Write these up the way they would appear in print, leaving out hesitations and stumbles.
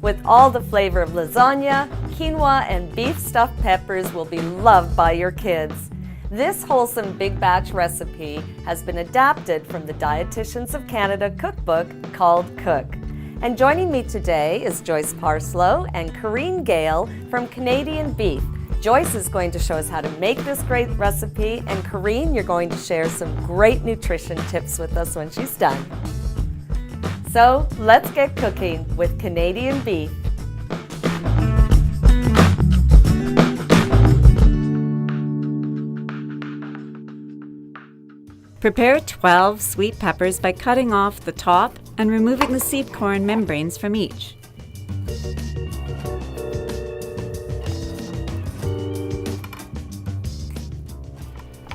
With all the flavor of lasagna, quinoa, and beef stuffed peppers will be loved by your kids. This wholesome big batch recipe has been adapted from the Dietitians of Canada cookbook called Cook. And joining me today is Joyce Parslow and Corinne Gale from Canadian Beef. Joyce is going to show us how to make this great recipe, and Corinne, you're going to share some great nutrition tips with us when she's done. So let's get cooking with Canadian Beef. Prepare 12 sweet peppers by cutting off the top and removing the seed corn membranes from each.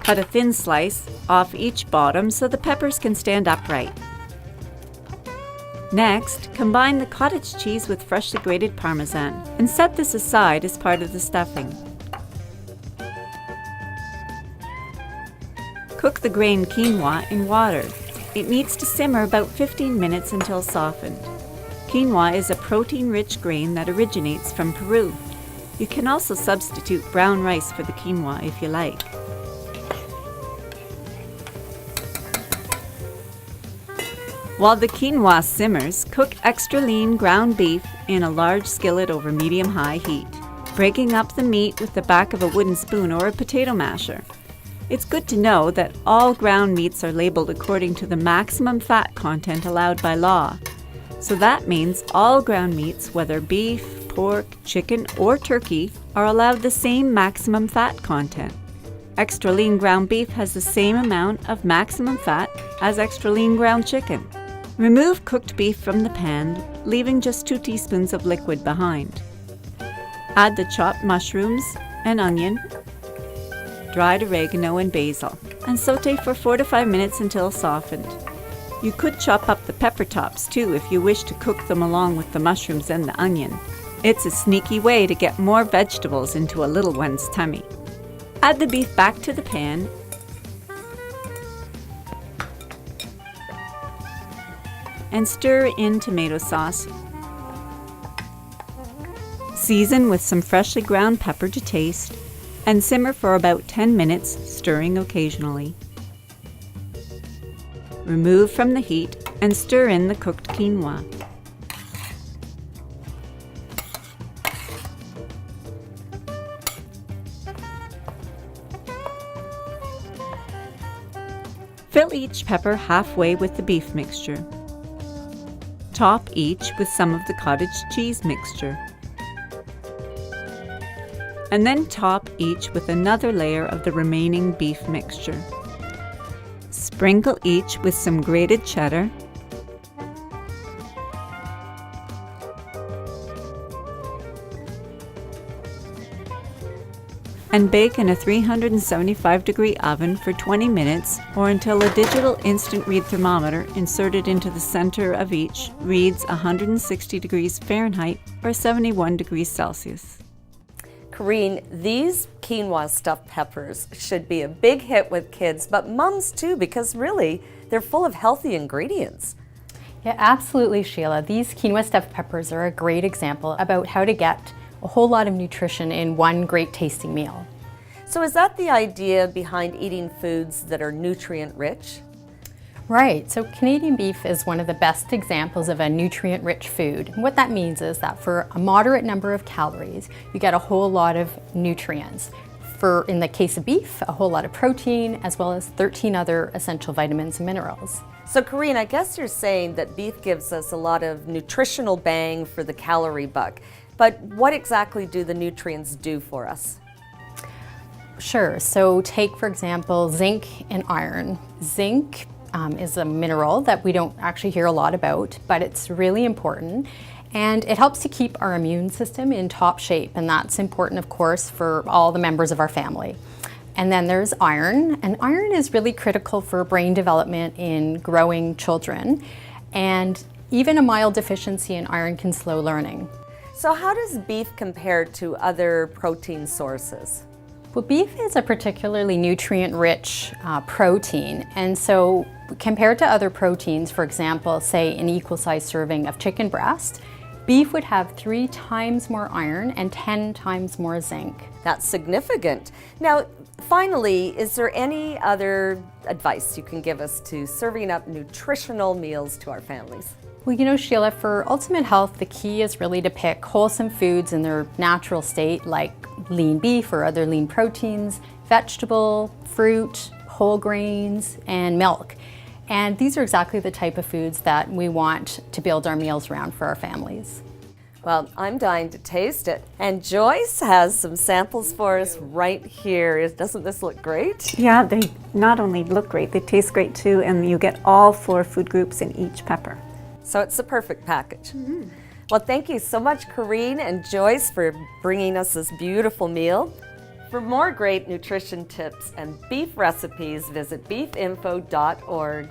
Cut a thin slice off each bottom so the peppers can stand upright. Next, combine the cottage cheese with freshly grated Parmesan and set this aside as part of the stuffing. Cook the grained quinoa in water. It needs to simmer about 15 minutes until softened. Quinoa is a protein-rich grain that originates from Peru. You can also substitute brown rice for the quinoa if you like. While the quinoa simmers, cook extra lean ground beef in a large skillet over medium-high heat, breaking up the meat with the back of a wooden spoon or a potato masher. It's good to know that all ground meats are labeled according to the maximum fat content allowed by law. So that means all ground meats, whether beef, pork, chicken, or turkey, are allowed the same maximum fat content. Extra lean ground beef has the same amount of maximum fat as extra lean ground chicken. Remove cooked beef from the pan, leaving just 2 teaspoons of liquid behind. Add the chopped mushrooms and onion, dried oregano and basil, and saute for 4 to 5 minutes until softened. You could chop up the pepper tops too if you wish to cook them along with the mushrooms and the onion. It's a sneaky way to get more vegetables into a little one's tummy. Add the beef back to the pan and stir in tomato sauce. Season with some freshly ground pepper to taste and simmer for about 10 minutes, stirring occasionally. Remove from the heat and stir in the cooked quinoa. Fill each pepper halfway with the beef mixture. Top each with some of the cottage cheese mixture. And then top each with another layer of the remaining beef mixture. Sprinkle each with some grated cheddar, and bake in a 375-degree oven for 20 minutes or until a digital instant read thermometer inserted into the center of each reads 160 degrees Fahrenheit or 71 degrees Celsius. Corinne, these quinoa stuffed peppers should be a big hit with kids, but mums too, because really, they're full of healthy ingredients. Yeah, absolutely, Sheila. These quinoa stuffed peppers are a great example about how to get a whole lot of nutrition in one great tasting meal. So is that the idea behind eating foods that are nutrient rich? Right, so Canadian beef is one of the best examples of a nutrient-rich food. And what that means is that for a moderate number of calories, you get a whole lot of nutrients. In the case of beef, a whole lot of protein, as well as 13 other essential vitamins and minerals. So Corinne, I guess you're saying that beef gives us a lot of nutritional bang for the calorie buck. But what exactly do the nutrients do for us? Sure, so take, for example, zinc and iron. Zinc is a mineral that we don't actually hear a lot about, but it's really important. And it helps to keep our immune system in top shape, and that's important, of course, for all the members of our family. And then there's iron, and iron is really critical for brain development in growing children. And even a mild deficiency in iron can slow learning. So how does beef compare to other protein sources? Well, beef is a particularly nutrient-rich protein, and so compared to other proteins, for example, say an equal-sized serving of chicken breast, Beef would have 3 times more iron and 10 times more zinc. That's significant. Now, finally, is there any other advice you can give us to serving up nutritional meals to our families? Well, you know, Sheila, for ultimate health, the key is really to pick wholesome foods in their natural state, like lean beef or other lean proteins, vegetable, fruit, whole grains, and milk. And these are exactly the type of foods that we want to build our meals around for our families. Well, I'm dying to taste it. And Joyce has some samples for us right here. Doesn't this look great? Yeah, they not only look great, they taste great too, and you get all 4 food groups in each pepper. So it's the perfect package. Well, thank you so much, Corinne and Joyce, for bringing us this beautiful meal. For more great nutrition tips and beef recipes, visit beefinfo.org.